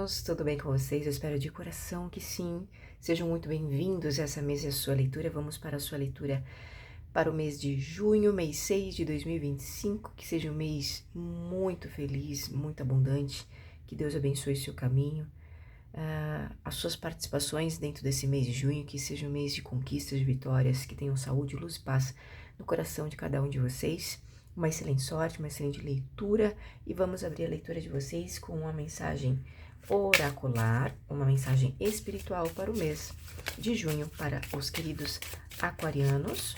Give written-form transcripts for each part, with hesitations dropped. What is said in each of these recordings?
aquarianos, tudo bem com vocês? Eu espero de coração que sim. Sejam muito bem-vindos a essa mesa e a sua leitura. Vamos para a sua leitura para o mês de junho, mês 6 de 2025. Que seja um mês muito feliz, muito abundante. Que Deus abençoe seu caminho. As suas participações dentro desse mês de junho, que seja um mês de conquistas, de vitórias, que tenham saúde, luz e paz no coração de cada um de vocês. Uma excelente sorte, uma excelente leitura, e vamos abrir a leitura de vocês com uma mensagem oracular, uma mensagem espiritual para o mês de junho para os queridos aquarianos.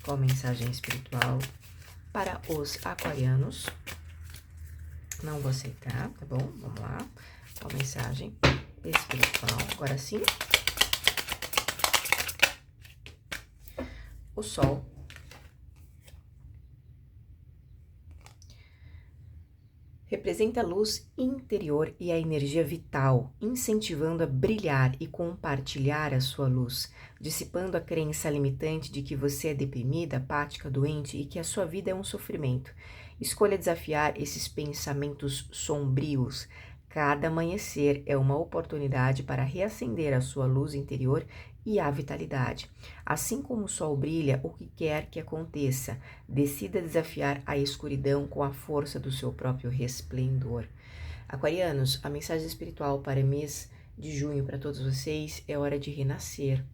Qual mensagem espiritual para os aquarianos? Não vou aceitar, tá bom? Vamos lá. Qual mensagem espiritual? Agora sim. O Sol. Representa a luz interior e a energia vital, incentivando a brilhar e compartilhar a sua luz, dissipando a crença limitante de que você é deprimida, apática, doente e que a sua vida é um sofrimento. Escolha desafiar esses pensamentos sombrios. Cada amanhecer é uma oportunidade para reacender a sua luz interior e a vitalidade. Assim como o sol brilha, o que quer que aconteça, decida desafiar a escuridão com a força do seu próprio resplendor. Aquarianos, a mensagem espiritual para o mês de junho para todos vocês é hora de renascer.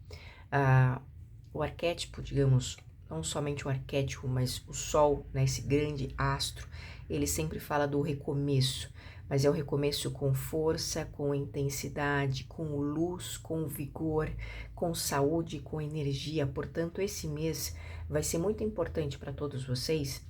O arquétipo, digamos, não somente o arquétipo, mas o sol, né, esse grande astro, ele sempre fala do recomeço. Mas é o recomeço com força, com intensidade, com luz, com vigor, com saúde, com energia. Portanto, esse mês vai ser muito importante para todos vocês.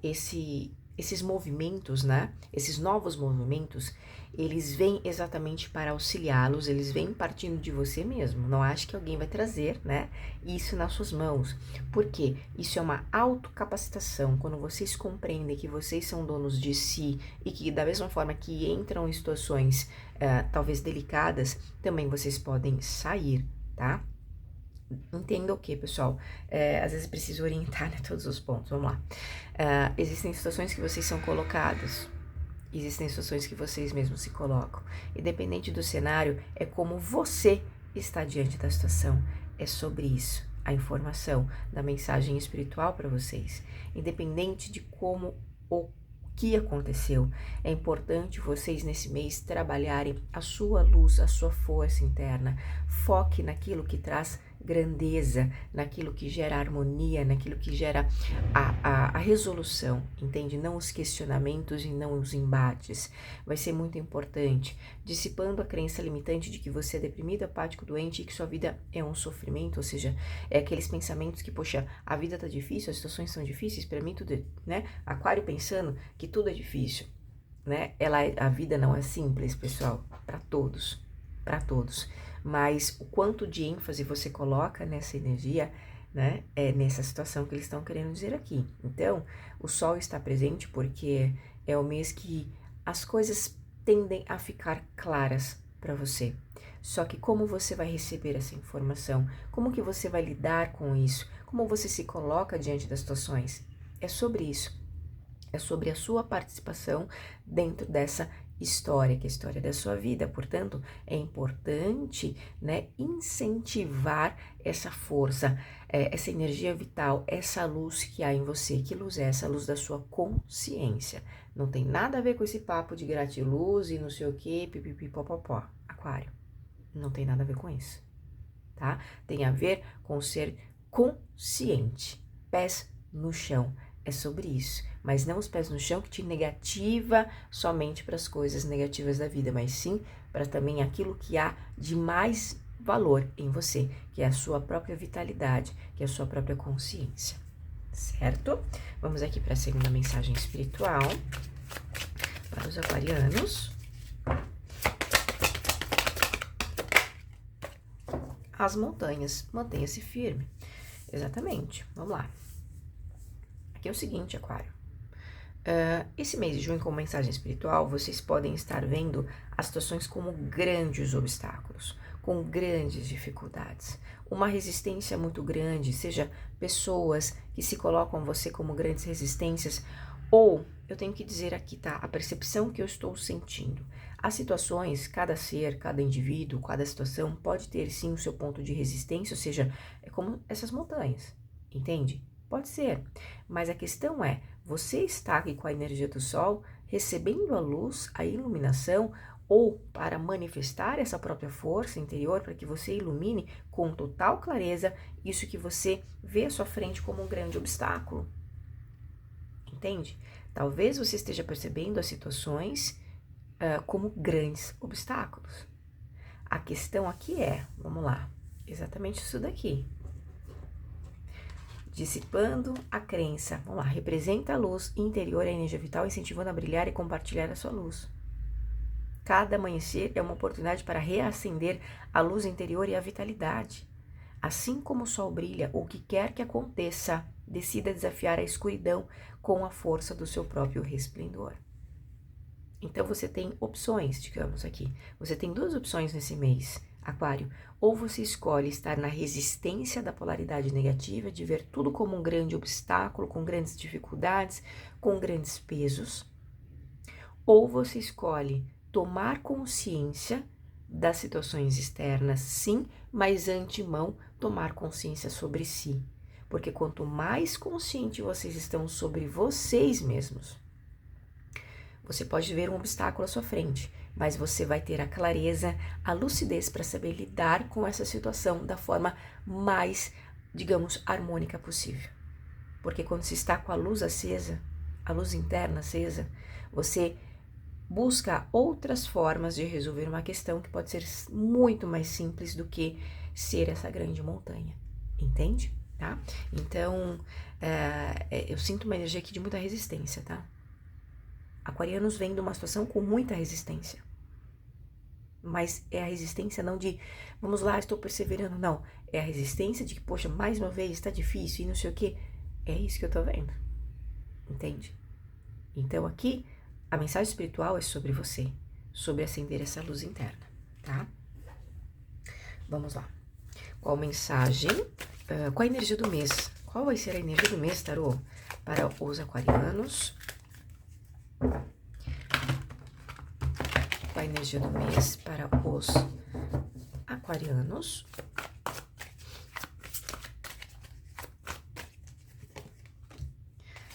Esses movimentos, né? Esses novos movimentos, eles vêm exatamente para auxiliá-los, eles vêm partindo de você mesmo. Não ache que alguém vai trazer, né, isso nas suas mãos. Por quê? Isso é uma autocapacitação. Quando vocês compreendem que vocês são donos de si e que da mesma forma que entram em situações talvez delicadas, também vocês podem sair, tá? Entenda o que, pessoal? Às vezes preciso orientar, né, todos os pontos. Vamos lá. Existem situações que vocês são colocados. Existem situações que vocês mesmos se colocam. Independente do cenário, é como você está diante da situação. É sobre isso a informação da mensagem espiritual para vocês. Independente de como ou que aconteceu, é importante vocês nesse mês trabalharem a sua luz, a sua força interna. Foque naquilo que traz grandeza, naquilo que gera harmonia, naquilo que gera a resolução, entende? Não os questionamentos e não os embates. Vai ser muito importante, dissipando a crença limitante de que você é deprimido, apático, doente e que sua vida é um sofrimento, ou seja, é aqueles pensamentos que, poxa, a vida tá difícil, as situações são difíceis, para mim tudo, né? Aquário pensando que tudo é difícil, né? A vida não é simples, pessoal, para todos, mas o quanto de ênfase você coloca nessa energia, né, é nessa situação que eles estão querendo dizer aqui. Então, o sol está presente porque é o mês que as coisas tendem a ficar claras para você. Só que como você vai receber essa informação? Como que você vai lidar com isso? Como você se coloca diante das situações? É sobre isso. É sobre a sua participação dentro dessa história, que é a história da sua vida. Portanto, é importante, né, incentivar essa força, essa energia vital, essa luz que há em você. Que luz é essa? A luz da sua consciência. Não tem nada a ver com esse papo de gratiluz e não sei o que, pipipipopopó. Aquário, não tem nada a ver com isso, tá? Tem a ver com ser consciente, pés no chão. É sobre isso, mas não os pés no chão que te negativa somente para as coisas negativas da vida, mas sim para também aquilo que há de mais valor em você, que é a sua própria vitalidade, que é a sua própria consciência, certo? Vamos aqui para a segunda mensagem espiritual para os aquarianos. As montanhas, mantenha-se firme. Exatamente, vamos lá. Aqui é o seguinte, Aquário. Esse mês de junho, como mensagem espiritual, vocês podem estar vendo as situações como grandes obstáculos, com grandes dificuldades. Uma resistência muito grande, seja pessoas que se colocam você como grandes resistências, ou, eu tenho que dizer aqui, tá? A percepção que eu estou sentindo. As situações, cada ser, cada indivíduo, cada situação pode ter sim o seu ponto de resistência, ou seja, é como essas montanhas, entende? Pode ser, mas a questão é, você está aqui com a energia do Sol, recebendo a luz, a iluminação, ou para manifestar essa própria força interior, para que você ilumine com total clareza isso que você vê à sua frente como um grande obstáculo. Entende? Talvez você esteja percebendo as situações como grandes obstáculos. A questão aqui é, vamos lá, exatamente isso daqui. Dissipando a crença, vamos lá, representa a luz interior e a energia vital, incentivando a brilhar e compartilhar a sua luz. Cada amanhecer é uma oportunidade para reacender a luz interior e a vitalidade. Assim como o sol brilha, o que quer que aconteça, decida desafiar a escuridão com a força do seu próprio resplendor. Então você tem opções, digamos aqui. Você tem duas opções nesse mês, Aquário. Ou você escolhe estar na resistência da polaridade negativa, de ver tudo como um grande obstáculo, com grandes dificuldades, com grandes pesos. Ou você escolhe tomar consciência das situações externas, sim, mas antemão tomar consciência sobre si. Porque quanto mais consciente vocês estão sobre vocês mesmos, você pode ver um obstáculo à sua frente, mas você vai ter a clareza, a lucidez para saber lidar com essa situação da forma mais, digamos, harmônica possível. Porque quando se está com a luz acesa, a luz interna acesa, você busca outras formas de resolver uma questão que pode ser muito mais simples do que ser essa grande montanha, entende? Tá? Então, eu sinto uma energia aqui de muita resistência, tá? Aquarianos vêm de uma situação com muita resistência. Mas é a resistência não de, vamos lá, estou perseverando, não. É a resistência de que, poxa, mais uma vez, está difícil e não sei o quê. É isso que eu tô vendo, entende? Então aqui, a mensagem espiritual é sobre você, sobre acender essa luz interna, tá? Vamos lá. Qual mensagem, qual a energia do mês? Qual vai ser a energia do mês, tarô? Para os aquarianos. Qual a energia do mês para os aquarianos?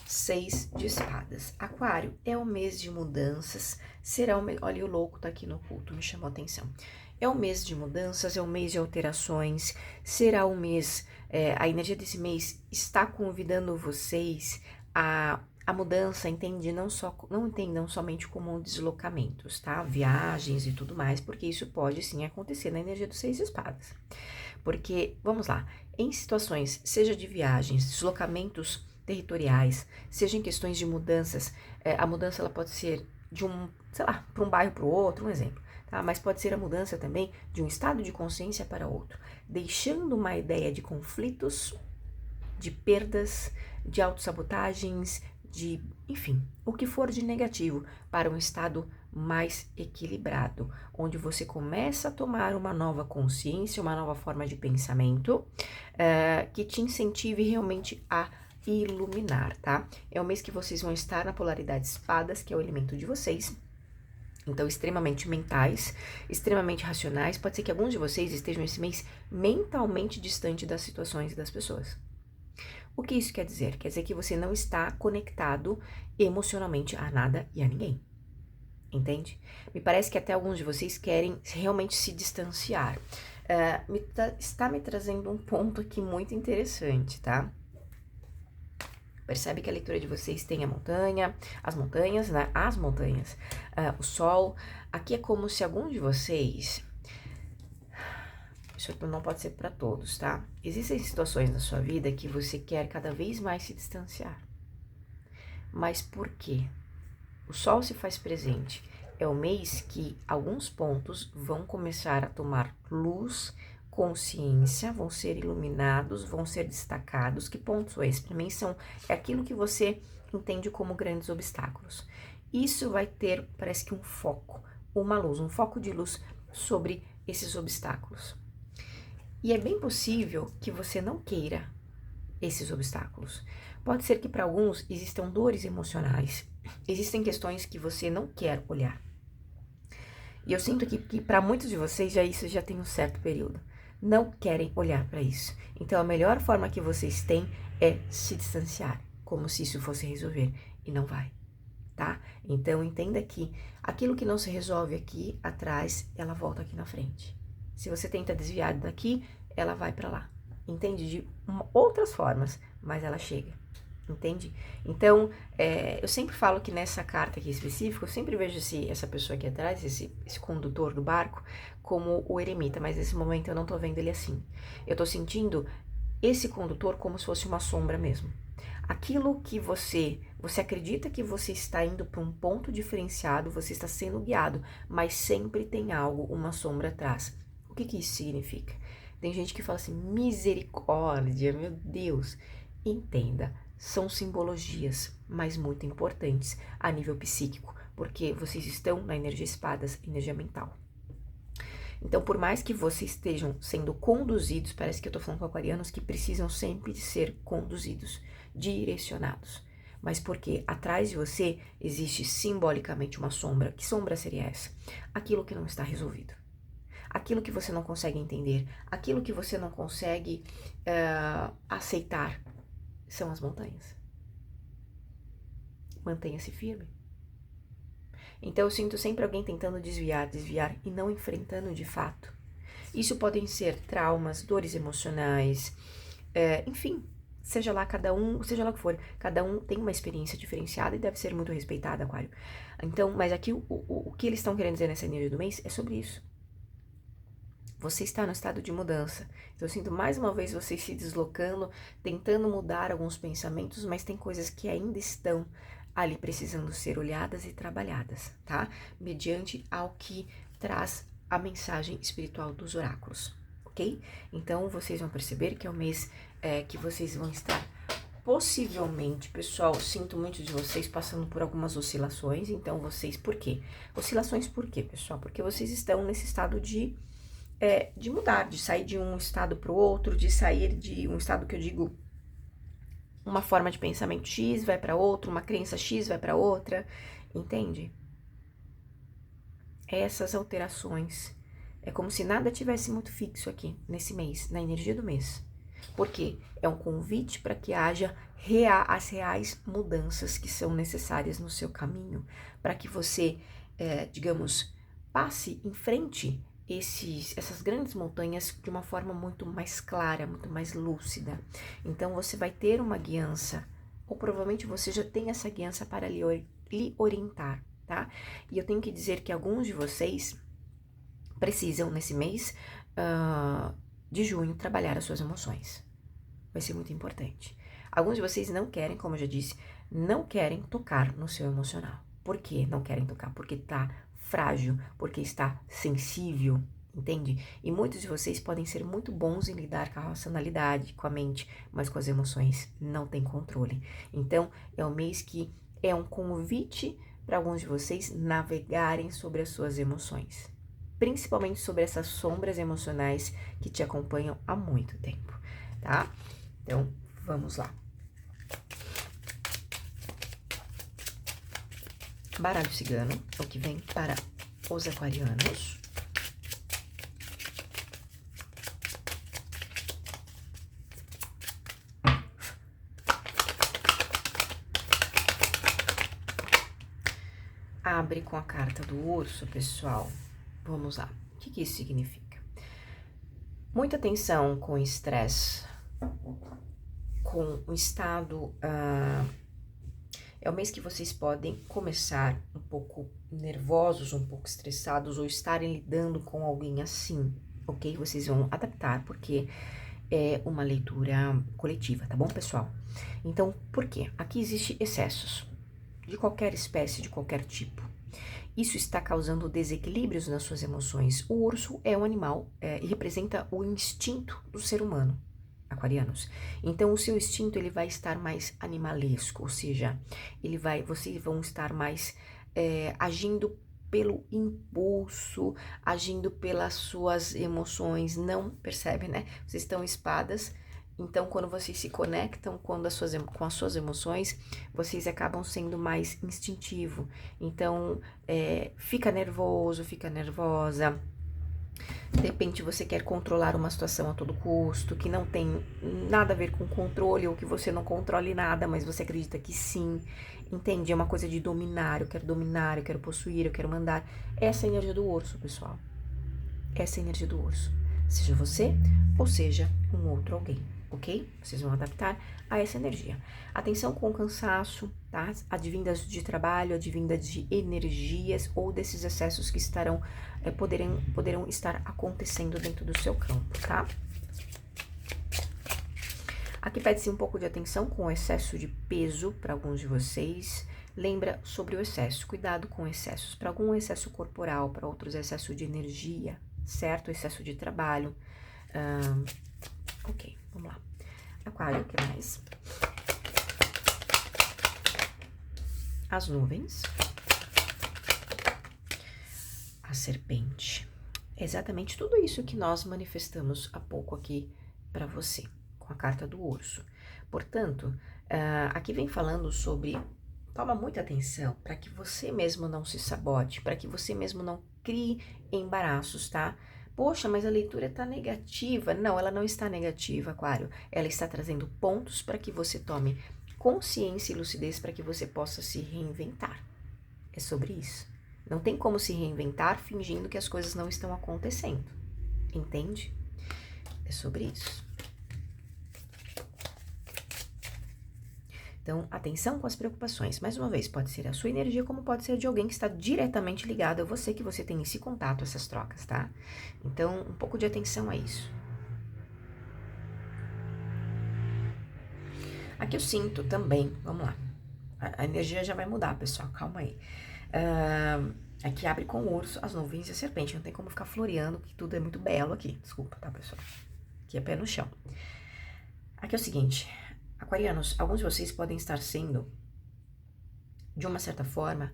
Seis de espadas. Aquário é um mês de mudanças, será um mês... Olha, o louco tá aqui no oculto, me chamou a atenção. É um mês de mudanças, é um mês de alterações, será um mês... a energia desse mês está convidando vocês a mudança, entende? Não entendam somente como deslocamentos, tá? Viagens e tudo mais, porque isso pode sim acontecer na energia dos seis de espadas. Porque, vamos lá, em situações, seja de viagens, deslocamentos territoriais, seja em questões de mudanças, a mudança ela pode ser de sei lá, para um bairro para o outro, um exemplo, tá? Mas pode ser a mudança também de um estado de consciência para outro, deixando uma ideia de conflitos, de perdas, de autossabotagens, enfim, o que for de negativo para um estado mais equilibrado, onde você começa a tomar uma nova consciência, uma nova forma de pensamento, que te incentive realmente a iluminar, tá? É o mês que vocês vão estar na polaridade espadas, que é o elemento de vocês. Então, extremamente mentais, extremamente racionais. Pode ser que alguns de vocês estejam esse mês mentalmente distante das situações e das pessoas. O que isso quer dizer? Quer dizer que você não está conectado emocionalmente a nada e a ninguém. Entende? Me parece que até alguns de vocês querem realmente se distanciar. Está me trazendo um ponto aqui muito interessante, tá? Percebe que a leitura de vocês tem a montanha, as montanhas, né? As montanhas, o sol. Aqui é como se algum de vocês... Isso não pode ser para todos, tá? Existem situações na sua vida que você quer cada vez mais se distanciar. Mas por quê? O sol se faz presente. É o mês que alguns pontos vão começar a tomar luz, consciência, vão ser iluminados, vão ser destacados. Que pontos são esses? Para mim é aquilo que você entende como grandes obstáculos. Isso vai ter, parece que um foco, uma luz, um foco de luz sobre esses obstáculos. E é bem possível que você não queira esses obstáculos. Pode ser que para alguns existam dores emocionais, existem questões que você não quer olhar. E eu sinto que para muitos de vocês isso já tem um certo período. Não querem olhar para isso. Então a melhor forma que vocês têm é se distanciar, como se isso fosse resolver. E não vai, tá? Então entenda que aquilo que não se resolve aqui atrás, ela volta aqui na frente. Se você tenta desviar daqui, ela vai para lá. Entende? De outras formas, mas ela chega. Entende? Então, eu sempre falo que nessa carta aqui específica, eu sempre vejo essa pessoa aqui atrás, esse condutor do barco, como o eremita, mas nesse momento eu não tô vendo ele assim. Eu tô sentindo esse condutor como se fosse uma sombra mesmo. Aquilo que você acredita que você está indo para um ponto diferenciado, você está sendo guiado, mas sempre tem algo, uma sombra atrás. O que isso significa? Tem gente que fala assim, misericórdia, meu Deus. Entenda, são simbologias, mas muito importantes a nível psíquico, porque vocês estão na energia espadas, energia mental. Então, por mais que vocês estejam sendo conduzidos, parece que eu tô falando com aquarianos que precisam sempre ser conduzidos, direcionados. Mas porque atrás de você existe simbolicamente uma sombra. Que sombra seria essa? Aquilo que não está resolvido. Aquilo que você não consegue entender, aquilo que você não consegue aceitar, são as montanhas. Mantenha-se firme. Então eu sinto sempre alguém tentando desviar e não enfrentando de fato. Isso podem ser traumas, dores emocionais, enfim, seja lá o que for, cada um tem uma experiência diferenciada e deve ser muito respeitada, Aquário. Então, mas aqui o que eles estão querendo dizer nessa energia do mês é sobre isso. Você está no estado de mudança. Então, eu sinto mais uma vez vocês se deslocando, tentando mudar alguns pensamentos, mas tem coisas que ainda estão ali precisando ser olhadas e trabalhadas, tá? Mediante ao que traz a mensagem espiritual dos oráculos, ok? Então, vocês vão perceber que é o mês que vocês vão estar possivelmente, pessoal, sinto muito de vocês passando por algumas oscilações. Então, vocês, por quê? Oscilações por quê, pessoal? Porque vocês estão nesse estado de mudar, de sair de um estado para o outro, de sair de um estado que eu digo, uma forma de pensamento X vai para outro, uma crença X vai para outra, entende? Essas alterações, é como se nada tivesse muito fixo aqui, nesse mês, na energia do mês. Por quê? É um convite para que haja as reais mudanças que são necessárias no seu caminho, para que você, digamos, passe em frente essas grandes montanhas de uma forma muito mais clara, muito mais lúcida. Então você vai ter uma guiança, ou provavelmente você já tem essa guiança para lhe orientar, tá? E eu tenho que dizer que alguns de vocês precisam, nesse mês de junho, trabalhar as suas emoções. Vai ser muito importante. Alguns de vocês não querem, como eu já disse, não querem tocar no seu emocional. Por que não querem tocar? Porque tá frágil, porque está sensível, entende? E muitos de vocês podem ser muito bons em lidar com a racionalidade, com a mente, mas com as emoções não tem controle. Então, é um mês que é um convite para alguns de vocês navegarem sobre as suas emoções, principalmente sobre essas sombras emocionais que te acompanham há muito tempo, tá? Então, vamos lá. Baralho cigano é o que vem para os aquarianos. Abre com a carta do urso, pessoal. Vamos lá. O que isso significa? Muita atenção com o estresse, com o estado... É o mês que vocês podem começar um pouco nervosos, um pouco estressados, ou estarem lidando com alguém assim, ok? Vocês vão adaptar, porque é uma leitura coletiva, tá bom, pessoal? Então, por quê? Aqui existe excessos, de qualquer espécie, de qualquer tipo. Isso está causando desequilíbrios nas suas emoções. O urso é um animal e representa o instinto do ser humano. Aquarianos. Então, o seu instinto ele vai estar mais animalesco, ou seja, vocês vão estar mais agindo pelo impulso, agindo pelas suas emoções, não percebe, né? Vocês estão espadas Então, quando vocês se conectam com as suas emoções, vocês acabam sendo mais instintivo. Então, fica nervoso, fica nervosa. De repente, você quer controlar uma situação a todo custo, que não tem nada a ver com controle, ou que você não controle nada, mas você acredita que sim. Entende? É uma coisa de dominar, eu quero possuir, eu quero mandar. Essa é a energia do urso, pessoal. Essa é a energia do urso. Seja você ou seja um outro alguém, ok? Vocês vão adaptar a essa energia. Atenção com o cansaço, tá? Advindas de trabalho, advindas de energias ou desses excessos que poderão estar acontecendo dentro do seu campo, tá? Aqui pede-se um pouco de atenção com o excesso de peso para alguns de vocês. Lembra sobre o excesso, cuidado com excessos. Para algum excesso corporal, para outros excesso de energia, certo? Excesso de trabalho. Ok, vamos lá. Aquário, o que mais? As nuvens. A serpente. É exatamente tudo isso que nós manifestamos há pouco aqui para você, com a carta do urso. Portanto, aqui vem falando sobre... Toma muita atenção para que você mesmo não se sabote, para que você mesmo não crie embaraços, tá? Poxa, mas a leitura está negativa. Não, ela não está negativa, Aquário. Ela está trazendo pontos para que você tome consciência e lucidez para que você possa se reinventar. É sobre isso. Não tem como se reinventar fingindo que as coisas não estão acontecendo. Entende? É sobre isso. Então, atenção com as preocupações. Mais uma vez, pode ser a sua energia, como pode ser de alguém que está diretamente ligado a você, que você tem esse contato, essas trocas, tá? Então, um pouco de atenção a isso. Aqui eu sinto também, vamos lá. A energia já vai mudar, pessoal, calma aí. Aqui abre com o urso, as nuvens e a serpente. Não tem como ficar floreando, que tudo é muito belo aqui. Desculpa, tá, pessoal? Aqui é pé no chão. Aqui é o seguinte... Aquarianos, alguns de vocês podem estar sendo, de uma certa forma,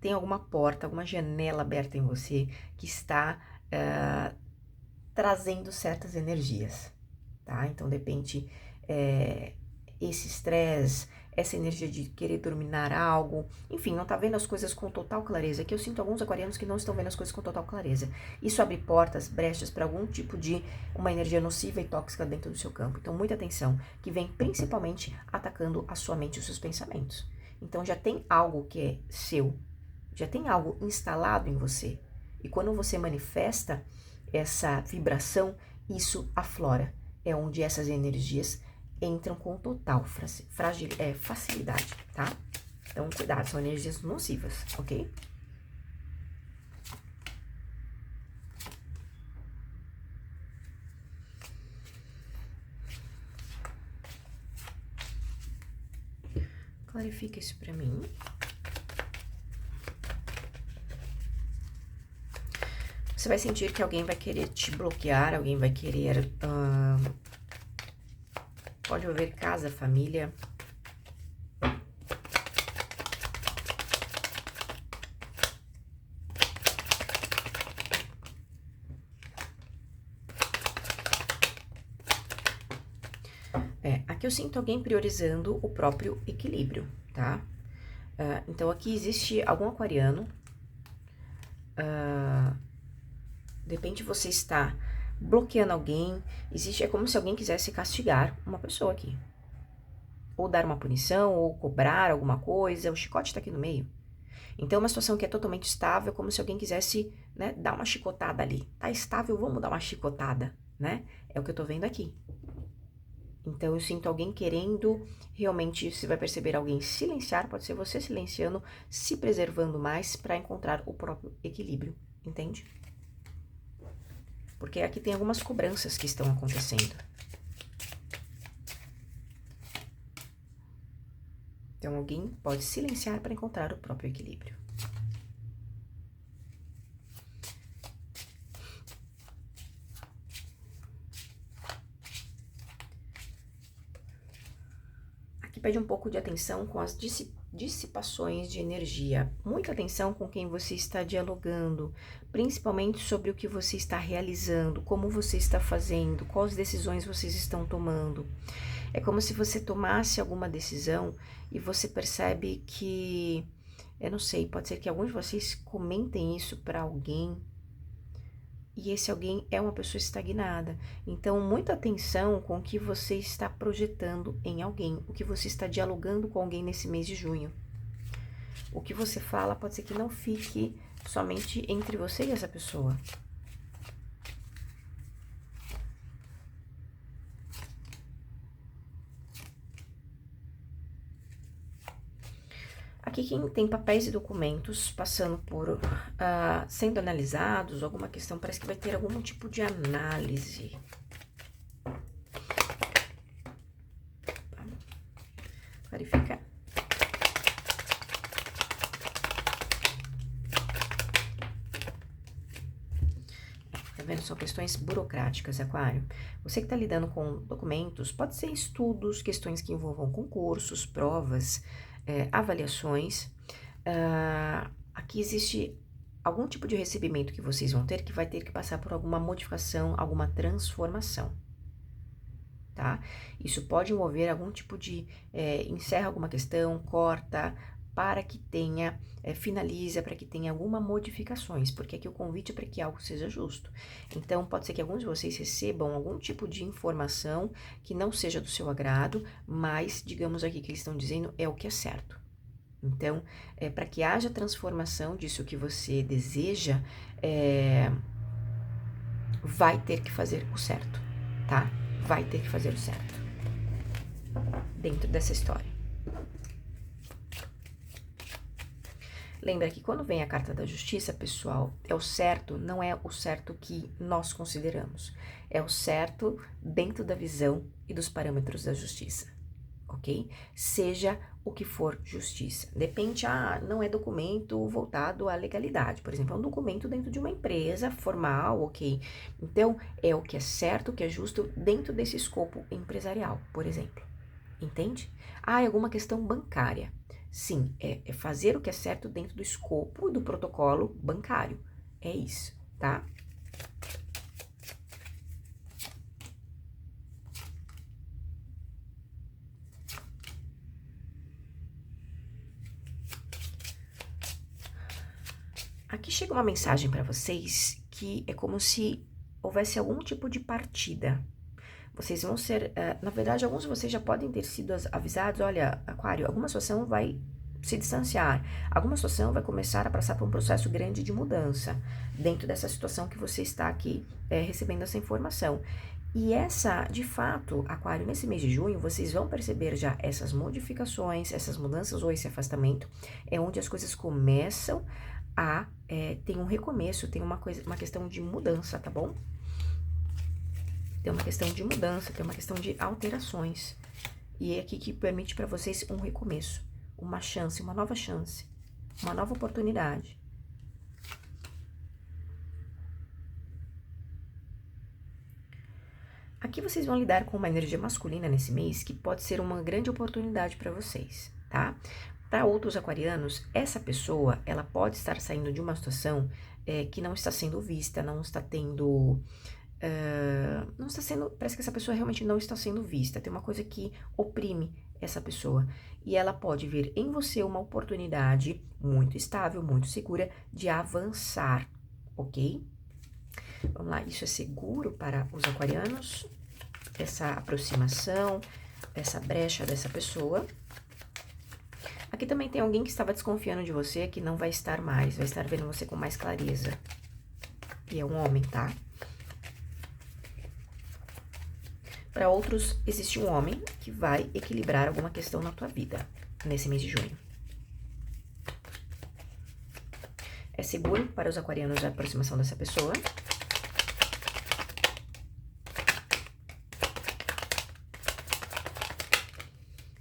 tem alguma porta, alguma janela aberta em você que está trazendo certas energias, tá? Então, de repente, esse estresse, essa energia de querer dominar algo, enfim, não tá vendo as coisas com total clareza, que eu sinto alguns aquarianos que não estão vendo as coisas com total clareza. Isso abre portas, brechas para algum tipo de uma energia nociva e tóxica dentro do seu campo. Então, muita atenção, que vem principalmente atacando a sua mente e os seus pensamentos. Então, já tem algo que é seu, já tem algo instalado em você. E quando você manifesta essa vibração, isso aflora. É onde essas energias entram com total facilidade, tá? Então, cuidado, são energias nocivas, ok? Clarifica isso pra mim. Você vai sentir que alguém vai querer te bloquear, alguém vai querer... pode haver casa, família. Aqui eu sinto alguém priorizando o próprio equilíbrio, tá? Então, aqui existe algum aquariano. De repente, você está bloqueando alguém. É como se alguém quisesse castigar uma pessoa aqui. Ou dar uma punição, ou cobrar alguma coisa. O chicote tá aqui no meio. Então, uma situação que é totalmente estável, como se alguém quisesse, né, dar uma chicotada ali. Tá estável, vamos dar uma chicotada, né? É o que eu tô vendo aqui. Então, eu sinto alguém querendo, realmente, você vai perceber alguém silenciar, pode ser você silenciando, se preservando mais para encontrar o próprio equilíbrio, entende? Porque aqui tem algumas cobranças que estão acontecendo. Então, alguém pode silenciar para encontrar o próprio equilíbrio. pede um pouco de atenção com as dissipações de energia. Muita atenção com quem você está dialogando, principalmente sobre o que você está realizando, como você está fazendo, quais decisões vocês estão tomando. É como se você tomasse alguma decisão e você percebe que, eu não sei, pode ser que alguns de vocês comentem isso para alguém, e esse alguém é uma pessoa estagnada. Então, muita atenção com o que você está projetando em alguém, o que você está dialogando com alguém nesse mês de junho. O que você fala pode ser que não fique somente entre você e essa pessoa. Aqui quem tem papéis e documentos passando por, sendo analisados, alguma questão, parece que vai ter algum tipo de análise. Vamos clarificar. Tá vendo? São questões burocráticas, Aquário. Você que está lidando com documentos, pode ser estudos, questões que envolvam concursos, provas, avaliações. Aqui existe algum tipo de recebimento que vocês vão ter que vai ter que passar por alguma modificação, alguma transformação, tá? Isso pode envolver algum tipo de encerra alguma questão, corta, para que tenha, finaliza, para que tenha alguma modificações, porque aqui o convite é para que algo seja justo. Então, pode ser que alguns de vocês recebam algum tipo de informação que não seja do seu agrado, mas, digamos aqui que eles estão dizendo, é o que é certo. Então, para que haja transformação disso que você deseja, vai ter que fazer o certo, tá? Vai ter que fazer o certo dentro dessa história. Lembra que quando vem a carta da justiça, pessoal, é o certo, não é o certo que nós consideramos. É o certo dentro da visão e dos parâmetros da justiça, ok? Seja o que for justiça. Depende, não é documento voltado à legalidade. Por exemplo, é um documento dentro de uma empresa formal, ok? Então, é o que é certo, o que é justo dentro desse escopo empresarial, por exemplo. Entende? É alguma questão bancária. Sim, é fazer o que é certo dentro do escopo do protocolo bancário. É isso, tá? Aqui chega uma mensagem para vocês que é como se houvesse algum tipo de partida. Vocês vão ser, na verdade, alguns de vocês já podem ter sido avisados, olha, Aquário, alguma situação vai se distanciar, alguma situação vai começar a passar por um processo grande de mudança dentro dessa situação que você está aqui recebendo essa informação. E essa, de fato, Aquário, nesse mês de junho, vocês vão perceber já essas modificações, essas mudanças ou esse afastamento, é onde as coisas começam a ter um recomeço, tem uma questão de mudança, tá bom? Tem uma questão de mudança, tem uma questão de alterações. E é aqui que permite para vocês um recomeço, uma chance, uma nova oportunidade. Aqui vocês vão lidar com uma energia masculina nesse mês que pode ser uma grande oportunidade para vocês, tá? Para outros aquarianos, essa pessoa, ela pode estar saindo de uma situação que não está sendo vista, não está tendo... não está sendo, parece que essa pessoa realmente não está sendo vista, tem uma coisa que oprime essa pessoa, e ela pode ver em você uma oportunidade muito estável, muito segura de avançar, ok? Vamos lá, isso é seguro para os aquarianos, essa aproximação, essa brecha dessa pessoa. Aqui também tem alguém que estava desconfiando de você, que não vai estar mais, vai estar vendo você com mais clareza, e é um homem, tá? Para outros, existe um homem que vai equilibrar alguma questão na tua vida nesse mês de junho. É seguro para os aquarianos a aproximação dessa pessoa.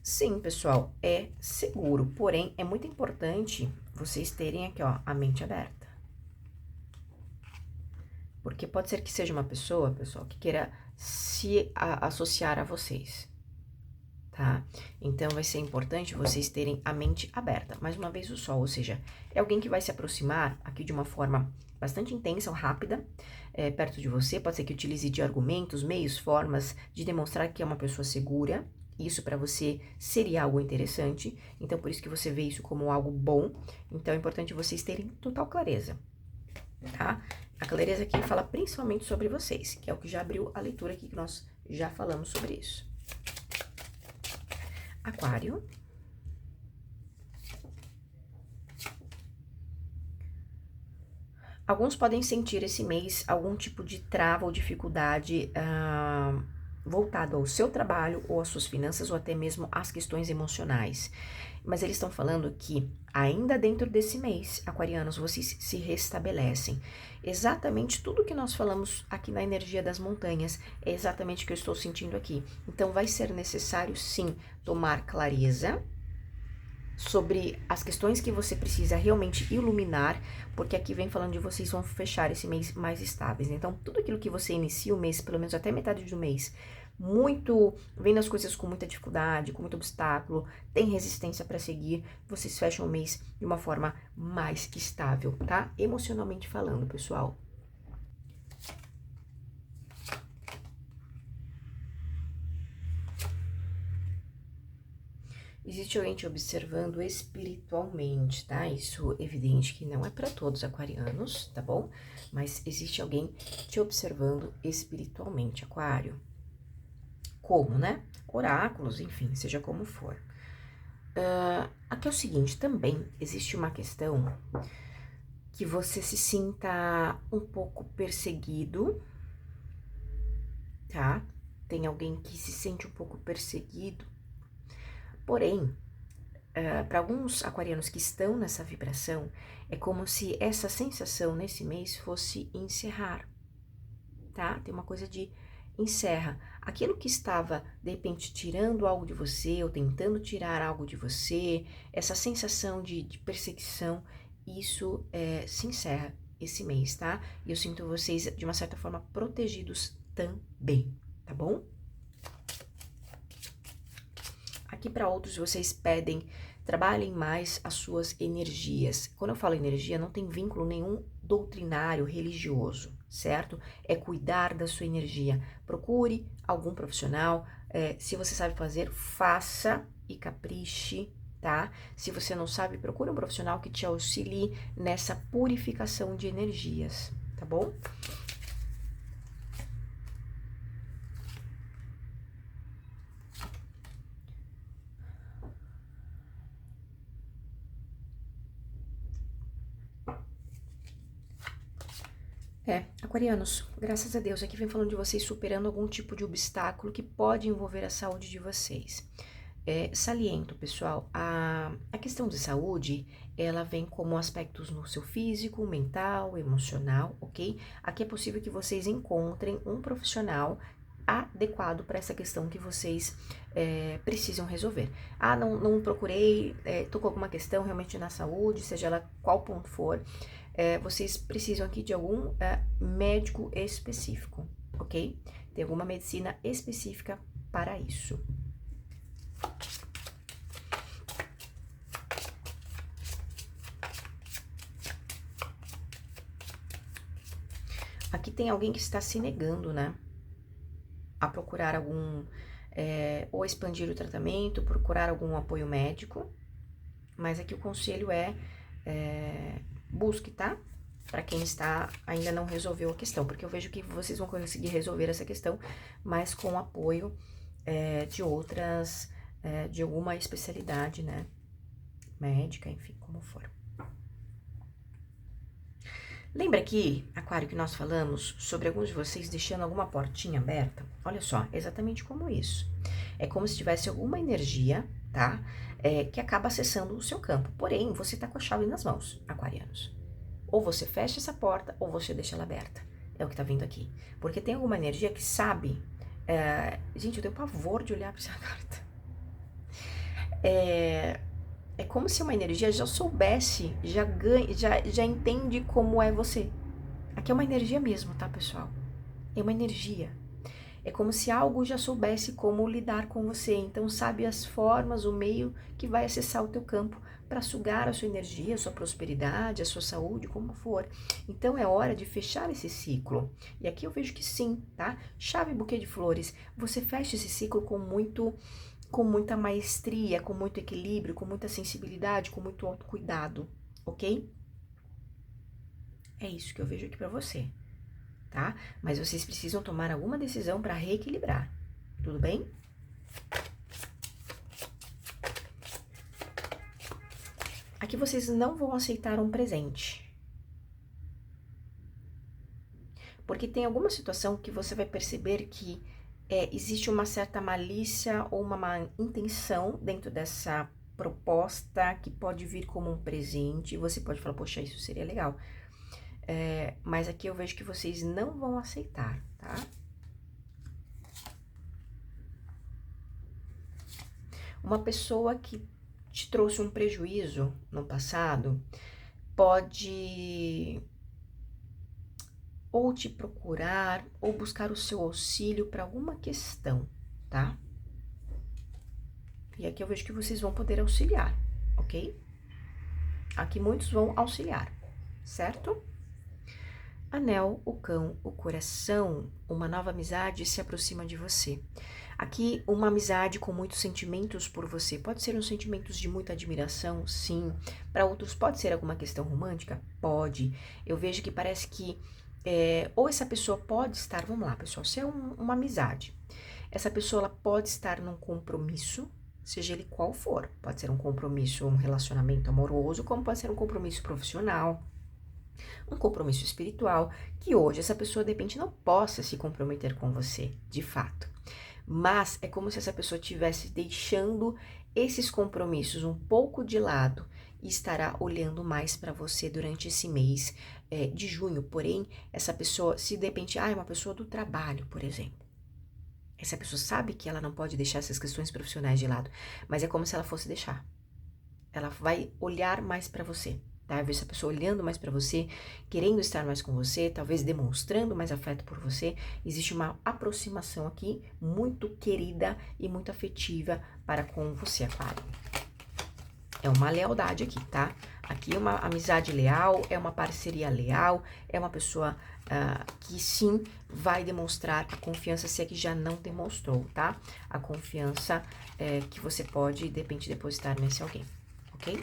Sim, pessoal, é seguro, porém é muito importante vocês terem aqui, ó, a mente aberta. Porque pode ser que seja uma pessoa, pessoal, que queira se associar a vocês. tá? Então, vai ser importante vocês terem a mente aberta. Mais uma vez o Sol, ou seja, é alguém que vai se aproximar aqui de uma forma bastante intensa ou rápida, perto de você. Pode ser que utilize de argumentos, meios, formas de demonstrar que é uma pessoa segura. Isso para você seria algo interessante. Então, por isso que você vê isso como algo bom. Então, é importante vocês terem total clareza, tá? A clareza aqui fala principalmente sobre vocês, que é o que já abriu a leitura aqui, que nós já falamos sobre isso. Aquário. Alguns podem sentir esse mês algum tipo de trava ou dificuldade voltado ao seu trabalho ou às suas finanças ou até mesmo às questões emocionais. Mas eles estão falando que ainda dentro desse mês, aquarianos, vocês se restabelecem. Exatamente tudo que nós falamos aqui na energia das montanhas é exatamente o que eu estou sentindo aqui. Então vai ser necessário sim tomar clareza sobre as questões que você precisa realmente iluminar, porque aqui vem falando de vocês vão fechar esse mês mais estáveis. Então, tudo aquilo que você inicia o mês, pelo menos até metade do mês, vendo as coisas com muita dificuldade, com muito obstáculo, tem resistência para seguir, vocês fecham o mês de uma forma mais estável, tá? Emocionalmente falando, pessoal. Existe alguém te observando espiritualmente, tá? Isso é evidente que não é para todos aquarianos, tá bom? Mas existe alguém te observando espiritualmente, aquário. Como, né? Oráculos, enfim, seja como for. Aqui é o seguinte, também existe uma questão que você se sinta um pouco perseguido, tá? Tem alguém que se sente um pouco perseguido. Porém, para alguns aquarianos que estão nessa vibração, é como se essa sensação nesse mês fosse encerrar, tá? Tem uma coisa de encerra. Aquilo que estava, de repente, tirando algo de você ou tentando tirar algo de você, essa sensação de perseguição, isso se encerra esse mês, tá? E eu sinto vocês, de uma certa forma, protegidos também, tá bom? Aqui para outros vocês pedem, trabalhem mais as suas energias. Quando eu falo energia, não tem vínculo nenhum doutrinário, religioso, certo? É cuidar da sua energia. Procure algum profissional, se você sabe fazer, faça e capriche, tá? Se você não sabe, procure um profissional que te auxilie nessa purificação de energias, tá bom? Aquarianos, graças a Deus, aqui vem falando de vocês superando algum tipo de obstáculo que pode envolver a saúde de vocês. Saliento, pessoal, a questão de saúde, ela vem como aspectos no seu físico, mental, emocional, ok? Aqui é possível que vocês encontrem um profissional adequado para essa questão que vocês precisam resolver. Não procurei, tô com alguma questão realmente na saúde, seja ela qual ponto for, vocês precisam aqui de algum médico específico, ok? Tem alguma medicina específica para isso. Aqui tem alguém que está se negando, né? A procurar algum, ou expandir o tratamento, procurar algum apoio médico. Mas aqui o conselho busque, tá? Para quem ainda não resolveu a questão, porque eu vejo que vocês vão conseguir resolver essa questão, mas com apoio de outras, de alguma especialidade, né? Médica, enfim, como for. Lembra aqui, Aquário, que nós falamos sobre alguns de vocês deixando alguma portinha aberta? Olha só, exatamente como isso. É como se tivesse alguma energia, tá? Que acaba acessando o seu campo. Porém, você tá com a chave nas mãos, aquarianos. Ou você fecha essa porta, ou você deixa ela aberta. É o que tá vindo aqui. Porque tem alguma energia que sabe... gente, eu tenho pavor de olhar pra essa carta. É como se uma energia já soubesse, já entende como é você. Aqui é uma energia mesmo, tá, pessoal? É uma energia. É como se algo já soubesse como lidar com você, então sabe as formas, o meio que vai acessar o teu campo para sugar a sua energia, a sua prosperidade, a sua saúde, como for. Então é hora de fechar esse ciclo. E aqui eu vejo que sim, tá? Chave buquê de flores, você fecha esse ciclo com muita maestria, com muito equilíbrio, com muita sensibilidade, com muito autocuidado, ok? É isso que eu vejo aqui para você, tá? Mas vocês precisam tomar alguma decisão para reequilibrar, tudo bem? Aqui vocês não vão aceitar um presente. Porque tem alguma situação que você vai perceber que existe uma certa malícia ou uma má intenção dentro dessa proposta que pode vir como um presente. E você pode falar, poxa, isso seria legal. Mas aqui eu vejo que vocês não vão aceitar, tá? Uma pessoa que te trouxe um prejuízo no passado pode ou te procurar ou buscar o seu auxílio para alguma questão, tá? E aqui eu vejo que vocês vão poder auxiliar, ok? Aqui muitos vão auxiliar, certo? Anel, o cão, o coração, uma nova amizade se aproxima de você. Aqui, uma amizade com muitos sentimentos por você. Pode ser uns sentimentos de muita admiração, sim. Para outros, pode ser alguma questão romântica? Pode. Eu vejo que parece que ou essa pessoa pode estar, vamos lá, pessoal, se é uma amizade. Essa pessoa ela pode estar num compromisso, seja ele qual for. Pode ser um compromisso, um relacionamento amoroso, como pode ser um compromisso profissional, um compromisso espiritual, que hoje essa pessoa de repente não possa se comprometer com você, de fato. Mas é como se essa pessoa estivesse deixando esses compromissos um pouco de lado e estará olhando mais para você durante esse mês de junho. Porém, essa pessoa, se de repente, é uma pessoa do trabalho, por exemplo, essa pessoa sabe que ela não pode deixar essas questões profissionais de lado, mas é como se ela fosse deixar. Ela vai olhar mais para você. Tá? Eu vejo essa pessoa olhando mais para você, querendo estar mais com você, talvez demonstrando mais afeto por você. Existe uma aproximação aqui muito querida e muito afetiva para com você, Aquário. É uma lealdade aqui, tá? Aqui é uma amizade leal, é uma parceria leal, é uma pessoa que sim vai demonstrar a confiança, se é que já não demonstrou, tá? A confiança que você pode, de repente, depositar nesse alguém, ok?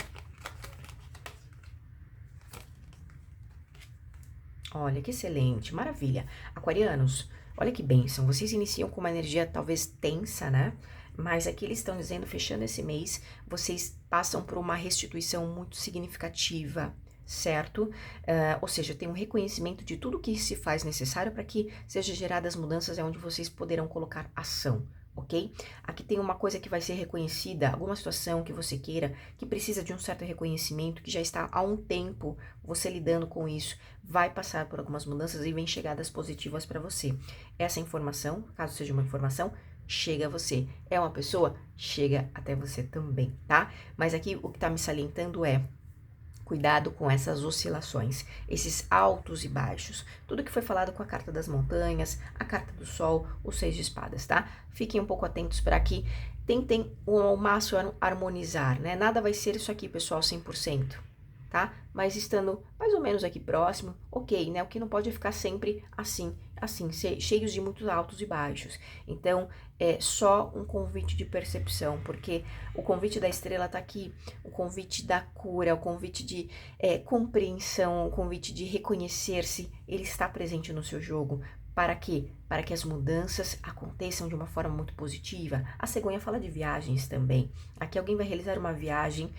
Olha, que excelente, maravilha. Aquarianos, olha que bênção, vocês iniciam com uma energia talvez tensa, né? Mas aqui eles estão dizendo, fechando esse mês, vocês passam por uma restituição muito significativa, certo? Ou seja, tem um reconhecimento de tudo que se faz necessário para que sejam geradas mudanças, onde vocês poderão colocar ação, ok? Aqui tem uma coisa que vai ser reconhecida, alguma situação que você queira, que precisa de um certo reconhecimento, que já está há um tempo você lidando com isso, vai passar por algumas mudanças e vem chegadas positivas para você. Essa informação, caso seja uma informação, chega a você. É uma pessoa? Chega até você também, tá? Mas aqui o que tá me salientando é cuidado com essas oscilações, esses altos e baixos. Tudo que foi falado com a carta das montanhas, a carta do sol, os 6 de espadas, tá? Fiquem um pouco atentos para que tentem ao máximo harmonizar, né? Nada vai ser isso aqui, pessoal, 100%, tá? Mas estando mais ou menos aqui próximo, ok, né? O que não pode é ficar sempre assim, cheios de muitos altos e baixos. Então, é só um convite de percepção, porque o convite da estrela tá aqui, o convite da cura, o convite de compreensão, o convite de reconhecer-se, ele está presente no seu jogo. Para quê? Para que as mudanças aconteçam de uma forma muito positiva. A cegonha fala de viagens também. Aqui alguém vai realizar uma viagem,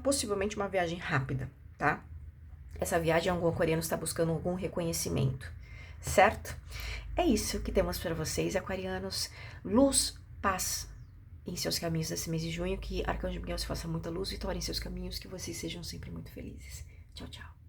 possivelmente uma viagem rápida, tá? Essa viagem, algum aquariano está buscando algum reconhecimento, certo? É isso que temos para vocês, aquarianos. Luz, paz em seus caminhos nesse mês de junho. Que Arcanjo Miguel se faça muita luz, vitória em seus caminhos, que vocês sejam sempre muito felizes. Tchau, tchau.